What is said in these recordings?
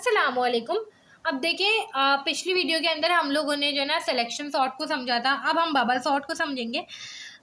अस्सलामुअलैकुम। अब देखिए पिछली वीडियो के अंदर हम लोगों ने जो है ना सिलेक्शन सॉर्ट को समझा था। अब हम बबल सॉर्ट को समझेंगे।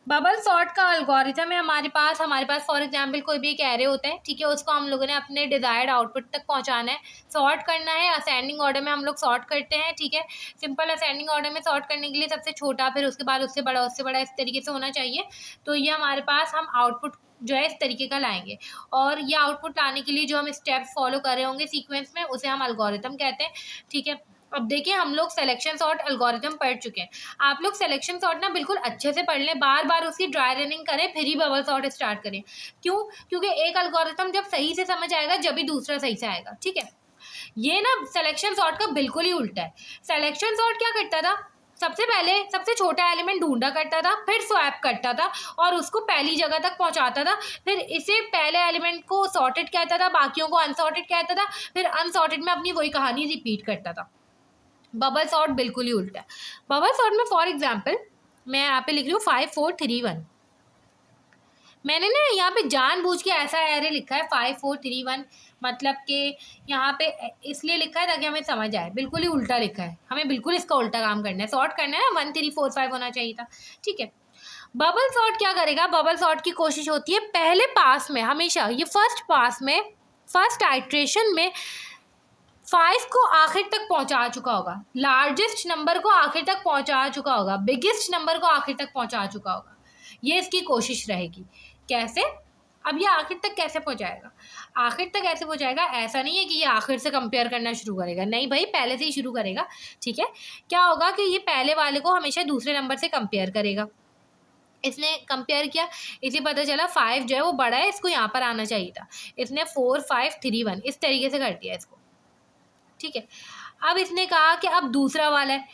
बबल सॉर्ट का अलगोरिथम है हमारे पास फॉर एग्जांपल कोई भी एक एरे होता है, ठीक है। उसको हम लोगों ने अपने डिजायर्ड आउटपुट तक पहुंचाना है, सॉर्ट करना है। असेंडिंग ऑर्डर में हम लोग सॉर्ट करते हैं, ठीक है। सिंपल असेंडिंग ऑर्डर में सॉर्ट करने के लिए सबसे छोटा, फिर उसके बाद उससे बड़ा इस तरीके से होना चाहिए। तो ये हमारे पास हम आउटपुट जो है इस तरीके का लाएंगे, और ये आउटपुट लाने के लिए जो हम स्टेप्स फॉलो कर रहे होंगे सीक्वेंस में, उसे हम अलगोरिथम कहते हैं, ठीक है। अब देखिए हम लोग सिलेक्शन सॉर्ट अलगोरिथम पढ़ चुके हैं। आप लोग सिलेक्शन सॉर्ट ना बिल्कुल अच्छे से पढ़ लें, बार बार उसकी ड्राई रनिंग करें, फिर ही बबल सॉर्ट स्टार्ट करें। क्यों? क्योंकि एक अलगोरिथम जब सही से समझ आएगा जब भी दूसरा सही से आएगा, ठीक है। ये ना सिलेक्शन सॉर्ट का बिल्कुल ही उल्टा है। सिलेक्शन सॉर्ट क्या करता था, सबसे पहले सबसे छोटा एलिमेंट ढूंढा करता था, फिर स्वैप करता था और उसको पहली जगह तक पहुंचाता था। फिर इसे पहले एलिमेंट को सॉर्टेड कहता था, बाकियों को अनसॉर्टेड कहता था, फिर अनसॉर्टेड में अपनी वही कहानी रिपीट करता था। बबल सॉर्ट बिल्कुल ही उल्टा है। बबल सॉर्ट में फॉर एग्जाम्पल मैं यहाँ पे लिख रही हूँ 5 4 3 1। मैंने ना यहाँ पे जानबूझ के ऐसा एरे लिखा है 5 4 3 1, मतलब कि यहाँ पे इसलिए लिखा है ताकि हमें समझ आए। बिल्कुल ही उल्टा लिखा है, हमें बिल्कुल इसका उल्टा काम करना है। सॉर्ट करना है 1 3 4 5 होना चाहिए था, ठीक है। बबल सॉर्ट क्या करेगा, बबल सॉर्ट की कोशिश होती है पहले पास में, हमेशा ये फर्स्ट पास में, फर्स्ट आइट्रेशन में 5 को आखिर तक पहुंचा चुका होगा, लार्जेस्ट नंबर को आखिर तक पहुंचा चुका होगा, बिगेस्ट नंबर को आखिर तक पहुंचा चुका होगा। ये इसकी कोशिश रहेगी। कैसे? अब ये आखिर तक कैसे पहुंचाएगा? आखिर तक ऐसे पहुंचाएगा, ऐसा नहीं है कि ये आखिर से कंपेयर करना शुरू करेगा, नहीं भाई, पहले से ही शुरू करेगा, ठीक है। क्या होगा कि ये पहले वाले को हमेशा दूसरे नंबर से कंपेयर करेगा। इसने कंपेयर किया, इसे पता चला 5 जो है वो बड़ा है, इसको यहाँ पर आना चाहिए था। इसने 4 5 3 1 इस तरीके से कर दिया इसको, ठीक है। अब इसने कहा कि अब दूसरा वाला है,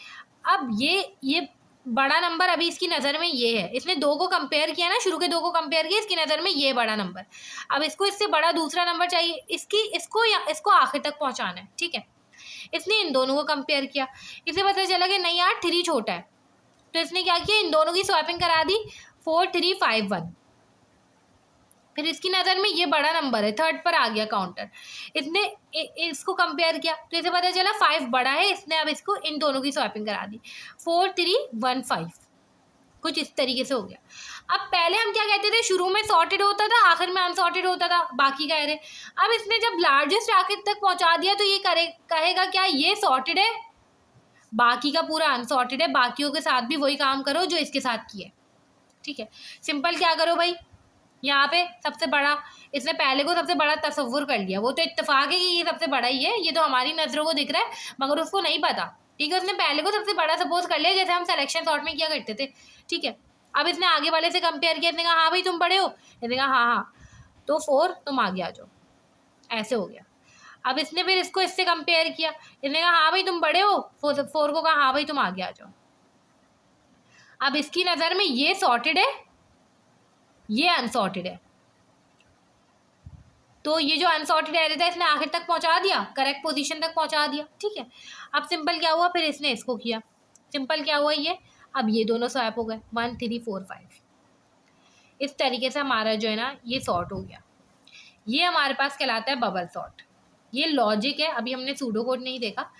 अब ये बड़ा नंबर अभी इसकी नज़र में ये है। इसने 2 को कंपेयर किया ना, शुरू के 2 को कंपेयर किया, इसकी नज़र में ये बड़ा नंबर। अब इसको इससे बड़ा दूसरा नंबर चाहिए, इसको आखिर तक पहुंचाना है, ठीक है। इसने इन दोनों को कंपेयर किया, इसे पता चला कि नहीं यार 3 छोटा है, तो इसने क्या किया, इन दोनों की स्वैपिंग करा दी 4 3 5 1। फिर इसकी नज़र में ये बड़ा नंबर है, थर्ड पर आ गया काउंटर। इसने इसको कंपेयर किया तो इसे पता चला 5 बड़ा है, इसने अब इसको इन दोनों की स्वैपिंग करा दी 4 3 1 5, कुछ इस तरीके से हो गया। अब पहले हम क्या कहते थे, शुरू में सॉर्टेड होता था, आखिर में अनसॉर्टेड होता था, बाकी का एरे। अब इसने जब लार्जेस्ट आखिर तक पहुंचा दिया तो ये कहेगा क्या, ये सॉर्टेड है, बाकी का पूरा अनसॉर्टेड है, बाकियों के साथ भी वही काम करो जो इसके साथ किए, ठीक है। सिंपल क्या करो भाई, यहाँ पे सबसे बड़ा, इसने पहले को सबसे बड़ा तस्वुर कर लिया, वो तो इत्तेफाक है कि ये सबसे बड़ा ही है, ये तो हमारी नज़रों को दिख रहा है, मगर उसको नहीं पता, ठीक है। उसने पहले को सबसे बड़ा सपोज कर लिया, जैसे हम सिलेक्शन सॉर्ट में किया करते थे, ठीक है। अब इसने आगे वाले से कंपेयर किया, इसने कहा हाँ भाई तुम बड़े हो, इसने कहा हाँ हाँ, तो 4 तुम आगे आ जाओ, ऐसे हो गया। अब इसने फिर इसको इससे कंपेयर किया, इसने कहा हाँ भाई तुम बड़े हो, 4 को कहा हाँ भाई तुम आगे आ जाओ। अब इसकी नज़र में ये सॉर्टेड है, ये अनसॉर्टेड है, तो ये जो अनसॉर्टेड एरे था इसने आखिर तक पहुंचा दिया, करेक्ट पोजीशन तक पहुंचा दिया, ठीक है। अब सिंपल क्या हुआ, फिर इसने इसको किया, सिंपल क्या हुआ ये, अब ये दोनों स्वैप हो गए 1 3 4 5। इस तरीके से हमारा जो है ना ये सॉर्ट हो गया। ये हमारे पास कहलाता है बबल सॉर्ट। ये लॉजिक है, अभी हमने सूडो कोड नहीं देखा।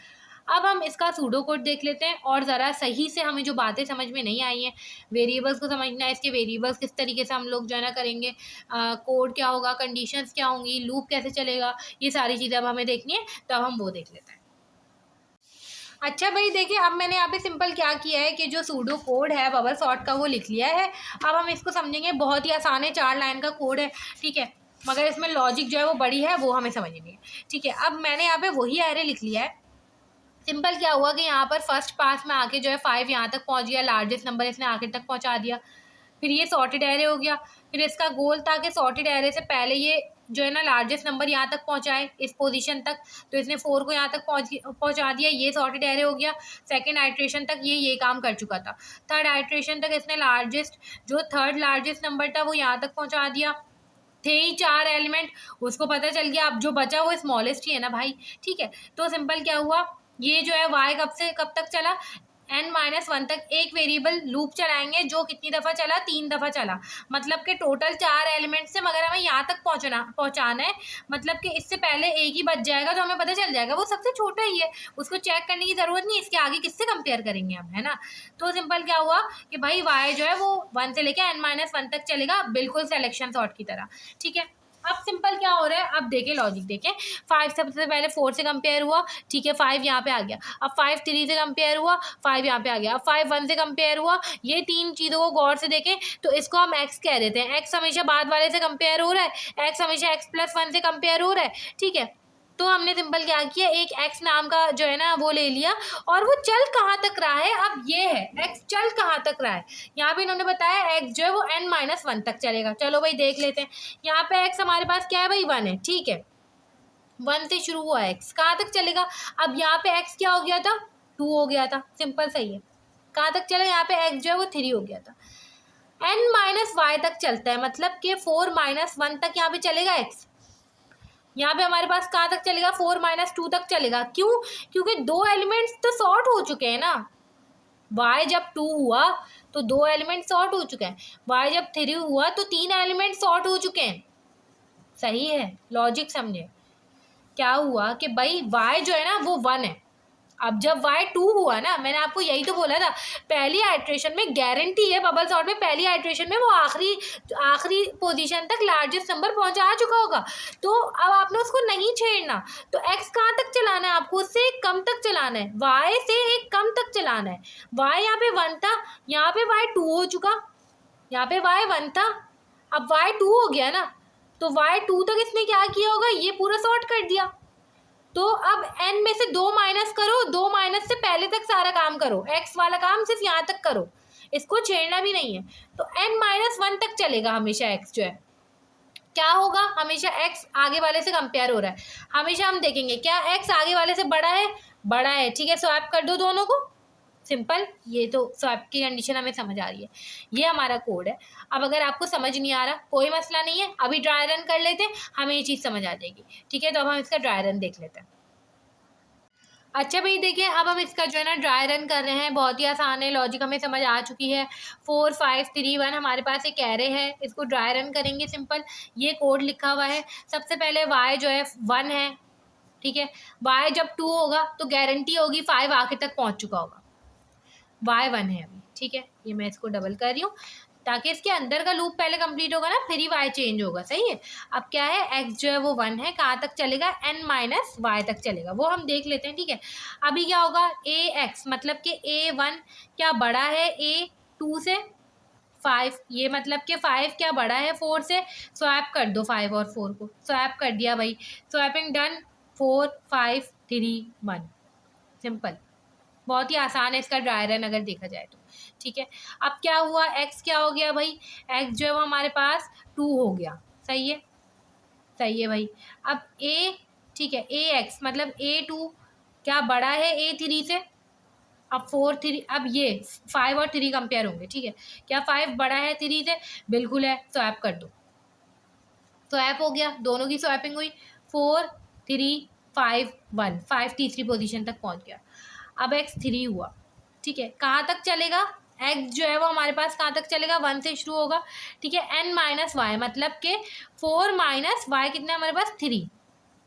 अब हम इसका सूडो कोड देख लेते हैं, और ज़रा सही से हमें जो बातें समझ में नहीं आई हैं, वेरिएबल्स को समझना है, इसके वेरिएबल्स किस तरीके से हम लोग जो है ना करेंगे, कोड क्या होगा, कंडीशंस क्या होंगी, लूप कैसे चलेगा, ये सारी चीज़ें अब हमें देखनी है, तो अब हम वो देख लेते हैं। अच्छा भाई देखिए, अब मैंने यहाँ पे सिंपल क्या किया है कि जो सूडो कोड है बबल सॉर्ट का वो लिख लिया है। अब हम इसको समझेंगे, बहुत ही आसान है, 4 लाइन का कोड है, ठीक है, मगर इसमें लॉजिक जो है वो बड़ी है, वो हमें समझनी है, ठीक है। अब मैंने यहाँ पे वही एरे लिख लिया है। सिंपल क्या हुआ कि यहाँ पर फर्स्ट पास में आके जो है 5 यहाँ तक पहुँच गया, लार्जेस्ट नंबर इसने आखिर तक पहुँचा दिया। फिर ये सॉर्टेड एरे हो गया। फिर इसका गोल था कि सॉर्टेड एरे से पहले ये जो है ना लार्जेस्ट नंबर यहाँ तक पहुँचाए, इस पोजीशन तक, तो इसने 4 को यहाँ तक पहुँचा दिया, ये सॉर्टेड एरे हो गया। सेकंड आइट्रेशन तक ये काम कर चुका था। थर्ड आइट्रेशन तक इसने जो थर्ड लार्जेस्ट नंबर था वो यहाँ तक पहुँचा दिया। थे ही 4 एलिमेंट, उसको पता चल गया अब जो बचा वो स्मॉलेस्ट ही है ना भाई, ठीक है। तो सिंपल क्या हुआ, ये जो है वाई कब से कब तक चला, n-1 तक एक वेरिएबल लूप चलाएंगे जो कितनी दफ़ा चला, 3 दफ़ा चला, मतलब कि टोटल 4 एलिमेंट्स से, मगर हमें यहाँ तक पहुँचाना है, मतलब कि इससे पहले एक ही बच जाएगा तो हमें पता चल जाएगा वो सबसे छोटा ही है, उसको चेक करने की ज़रूरत नहीं, इसके आगे किससे कंपेयर करेंगे हम, है ना। तो सिंपल क्या हुआ कि भाई y जो है वो 1 से लेके n-1 तक चलेगा, बिल्कुल सिलेक्शन सॉर्ट की तरह, ठीक है। अब सिंपल क्या हो रहा है, अब देखें लॉजिक देखें, 5 सबसे पहले 4 से कंपेयर हुआ, ठीक है, 5 यहाँ पे आ गया, अब 5 3 से कंपेयर हुआ, 5 यहाँ पे आ गया, अब 5 1 से कंपेयर हुआ, ये 3 चीज़ों को गौर से देखें तो इसको हम x कह देते हैं, x हमेशा बाद वाले से कंपेयर हो रहा है, x हमेशा x+1 से कंपेयर हो रहा है, ठीक है। तो हमने सिंपल क्या किया, एक x नाम का जो है ना वो ले लिया, और वो चल कहाँ तक रहा है, अब ये है x चल कहाँ तक रहा है, यहाँ पे इन्होंने बताया x जो है वो n-1 तक चलेगा। चलो भाई देख लेते हैं, यहाँ पे x हमारे पास क्या है भाई, 1 है, ठीक है, 1 से शुरू हुआ x कहाँ तक चलेगा, अब यहाँ पे x क्या हो गया था, 2 हो गया था, सिंपल सही है, कहाँ तक चला, यहाँ पे x जो है वो 3 हो गया था, n-y तक चलता है, मतलब कि 4-1 तक यहाँ पे चलेगा x, यहाँ पे हमारे पास कहाँ तक चलेगा, 4-2 तक चलेगा, क्यों, क्योंकि 2 एलिमेंट्स तो सॉर्ट हो चुके हैं ना, y जब 2 हुआ तो 2 एलिमेंट सॉर्ट हो चुके हैं, y जब 3 हुआ तो 3 एलिमेंट सॉर्ट हो चुके हैं, सही है, लॉजिक समझे। क्या हुआ कि भाई y जो है ना वो 1 है, अब जब y 2 हुआ ना, मैंने आपको यही तो बोला था, पहली आइट्रेशन में गारंटी है बबल सॉर्ट में, पहली आइट्रेशन में वो आखिरी पोजीशन तक लार्जेस्ट नंबर पहुंचा चुका होगा, तो अब आपने उसको नहीं छेड़ना, तो x कहाँ तक चलाना है आपको, उससे एक कम तक चलाना है, y से एक कम तक चलाना है, y यहाँ पे 1 था, यहाँ पे y 2 हो चुका, यहाँ पे y 1 था, अब y 2 हो गया ना, तो y 2 तक इसने क्या किया होगा, ये पूरा सॉर्ट कर दिया, तो अब n में से 2 माइनस करो, 2 माइनस से पहले तक सारा काम करो, x वाला काम सिर्फ यहाँ तक करो, इसको छेड़ना भी नहीं है, तो n-1 तक चलेगा हमेशा x जो है, क्या होगा, हमेशा x आगे वाले से कंपेयर हो रहा है, हमेशा हम देखेंगे क्या x आगे वाले से बड़ा है, ठीक है, स्वैप कर दो दोनों को, सिंपल, ये तो स्वैप की कंडीशन हमें समझ आ रही है, ये हमारा कोड है। अब अगर आपको समझ नहीं आ रहा कोई मसला नहीं है, अभी ड्राई रन कर लेते हैं, हमें ये चीज़ समझ आ जाएगी, ठीक है, तो अब हम इसका ड्राई रन देख लेते हैं। अच्छा भाई देखिए, अब हम इसका जो है ना ड्राई रन कर रहे हैं, बहुत ही आसान है, लॉजिक हमें समझ आ चुकी है, 4 5 3 1 हमारे पास एक एरे है, इसको ड्राई रन करेंगे, सिंपल, ये कोड लिखा हुआ है, सबसे पहले y जो है 1 है, ठीक है, y जब 2 होगा तो गारंटी होगी 5 आखिर तक पहुंच चुका होगा, y 1 है अभी, ठीक है, ये मैं इसको डबल कर रही हूँ ताकि इसके अंदर का लूप पहले कंप्लीट होगा ना, फिर ही y चेंज होगा, सही है। अब क्या है, x जो है वो 1 है, कहाँ तक चलेगा, n-y तक चलेगा, वो हम देख लेते हैं, ठीक है। अभी क्या होगा, ax मतलब कि a1 क्या बड़ा है a2 से, 5, ये मतलब कि 5 क्या बड़ा है 4 से, स्वैप कर दो 5 और 4 को, स्वैप कर दिया भाई, स्वैपिंग डन, 4 5 3 1, सिंपल, बहुत ही आसान है इसका ड्राई रन अगर देखा जाए तो, ठीक है। अब क्या हुआ, x क्या हो गया भाई, x जो है वो हमारे पास 2 हो गया, सही है, सही है भाई। अब a, ठीक है, ax मतलब a2 क्या बड़ा है a3 से, अब 4 3, अब ये 5 और 3 कंपेयर होंगे, ठीक है, क्या 5 बड़ा है 3 से, बिल्कुल है, स्वैप कर दो, स्वैप हो गया, दोनों की स्वैपिंग हुई, 4 3 5 1, 5 तीसरी पोजीशन तक पहुंच गया, अब x 3 हुआ, ठीक है, कहाँ तक चलेगा, x जो है वो हमारे पास कहाँ तक चलेगा, 1 से शुरू होगा, ठीक है, n-y मतलब कि 4 माइनस y कितना है हमारे पास 3,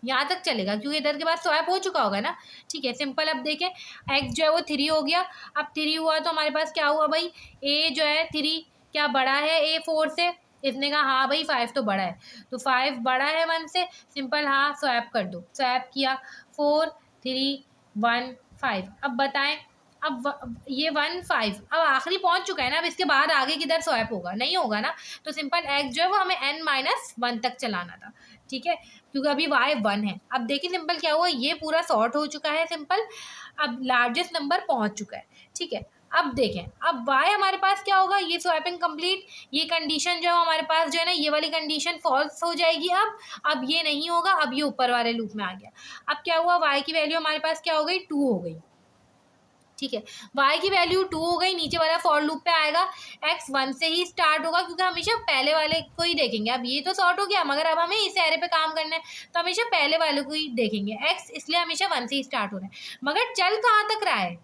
यहाँ तक चलेगा क्योंकि इधर के बाद स्वैप हो चुका होगा ना, ठीक है, सिंपल। अब देखें x जो है वो 3 हो गया, अब 3 हुआ तो हमारे पास क्या हुआ भाई, a जो है 3 क्या बड़ा है a 4 से, इसने कहा हाँ भाई 5 तो बड़ा है, तो 5 बड़ा है 1 से, सिंपल, हाँ स्वैप कर दो, स्वैप किया, 4 3 1 5, अब बताएं, अब ये 1 5 अब आखिरी पहुंच चुका है ना, अब इसके बाद आगे किधर स्वैप होगा, नहीं होगा ना, तो सिंपल x जो है वो हमें n-1 तक चलाना था, ठीक है, क्योंकि अभी y 1 है। अब देखिए सिंपल क्या हुआ, ये पूरा सॉर्ट हो चुका है, सिंपल, अब लार्जेस्ट नंबर पहुंच चुका है, ठीक है। अब देखें, अब y हमारे पास क्या होगा, ये स्वैपिंग कंप्लीट, ये कंडीशन जो है हमारे पास जो है ना, ये वाली कंडीशन फॉल्स हो जाएगी, अब ये नहीं होगा, अब ये ऊपर वाले लूप में आ गया। अब क्या हुआ, y की वैल्यू हमारे पास क्या हो गई, 2 हो गई, ठीक है, y की वैल्यू 2 हो गई, नीचे वाला फॉर लूप पे आएगा, x 1 से ही स्टार्ट होगा क्योंकि हमेशा पहले वाले को ही देखेंगे, अब ये तो सॉर्ट हो गया मगर अब हमें इस एरे पे काम करना है तो हमेशा पहले वाले को ही देखेंगे, x इसलिए हमेशा 1 से ही स्टार्ट हो रहा है, मगर चल कहाँ तक रहा है,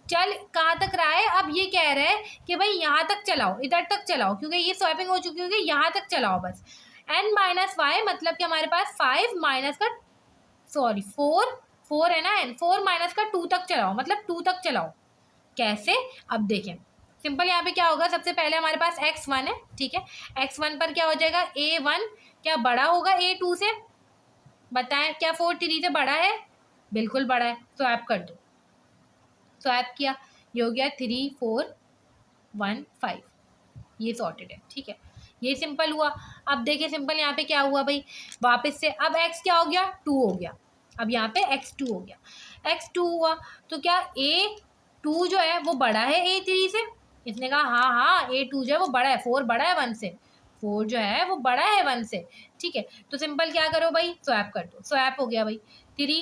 चल कहाँ तक रहा है, अब ये कह रहा है कि भाई यहाँ तक चलाओ, इधर तक चलाओ, क्योंकि ये स्वैपिंग हो चुकी होगी, यहाँ तक चलाओ बस। n माइनस वाई मतलब कि हमारे पास 5 माइनस का सॉरी 4 है ना, n 4 माइनस का 2 तक चलाओ, मतलब 2 तक चलाओ। कैसे, अब देखें सिंपल, यहाँ पे क्या होगा, सबसे पहले हमारे पास x1 है, ठीक है। x1 पर क्या हो जाएगा, a1 क्या बड़ा होगा a2 से, बताएं क्या 4 3 से बड़ा है, बिल्कुल बड़ा है, स्वैप कर दो। स्वैप किया, ये हो गया 3 4 1 5, ये सॉर्टेड है, ठीक है। ये सिंपल हुआ। अब देखिए सिंपल यहाँ पे क्या हुआ भाई, वापस से अब x क्या हो गया, 2 हो गया। अब यहाँ पे x2 हो गया, x2 हुआ तो क्या a2 जो है वो बड़ा है a3 से, इसने कहा हाँ हाँ a2 जो है वो बड़ा है, 4 बड़ा है 1 से, 4 जो है वो बड़ा है 1 से, ठीक है। तो सिंपल क्या करो भाई, स्वैप कर दो, स्वैप हो गया भाई 3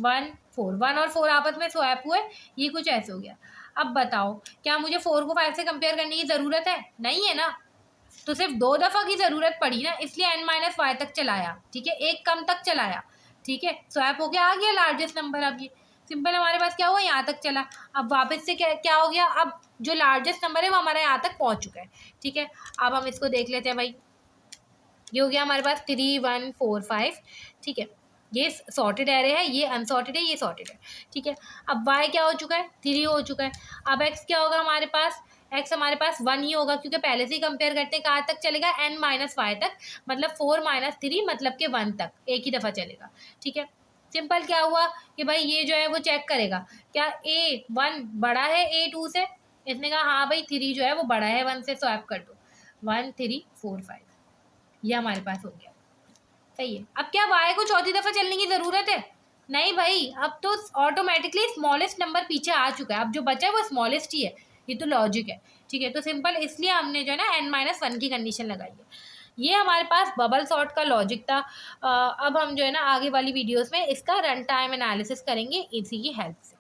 1 4, 1 और 4 आपस में स्वैप हुए, ये कुछ ऐसे हो गया। अब बताओ क्या मुझे 4 को 5 से कंपेयर करने की ज़रूरत है, नहीं है ना, तो सिर्फ 2 दफ़ा की ज़रूरत पड़ी ना, इसलिए n माइनस वाई तक चलाया, ठीक है, एक कम तक चलाया, ठीक है। स्वैप हो गया, आ गया लार्जेस्ट नंबर। अब ये सिंपल हमारे पास क्या हुआ, यहाँ तक चला। अब वापस से क्या हो गया, अब जो लार्जेस्ट नंबर है वो हमारा यहाँ तक पहुँच चुका है, ठीक है। अब हम इसको देख लेते हैं भाई, ये हो गया हमारे पास 3 1 4 5, ठीक है। ये सॉर्टेड एरे है, ये अनसॉर्टेड है, ये सॉर्टेड है, ठीक है। अब y क्या हो चुका है, 3 हो चुका है। अब x क्या होगा हमारे पास, x हमारे पास 1 ही होगा, क्योंकि पहले से ही कंपेयर करते हैं, कहाँ तक चलेगा, n माइनस वाई तक, मतलब 4 माइनस 3 मतलब के 1 तक, एक ही दफ़ा चलेगा, ठीक है। सिंपल क्या हुआ कि भाई ये जो है वो चेक करेगा क्या a1 बड़ा है a2 से, इसने कहा हाँ भाई 3 जो है वो बड़ा है 1 से, स्वैप कर दो 1 3 4 5, ये हमारे पास हो गया, सही है। अब क्या y को चौथी दफ़ा चलने की ज़रूरत है, नहीं भाई, अब तो ऑटोमेटिकली स्मॉलेस्ट नंबर पीछे आ चुका है, अब जो बचा है वो स्मॉलेस्ट ही है, ये तो लॉजिक है, ठीक है। तो सिंपल इसलिए हमने जो है ना n-1 की कंडीशन लगाई है। ये हमारे पास बबल सॉर्ट का लॉजिक था। अब हम जो है ना आगे वाली वीडियोस में इसका रन टाइम एनालिसिस करेंगे इसी की हेल्प से।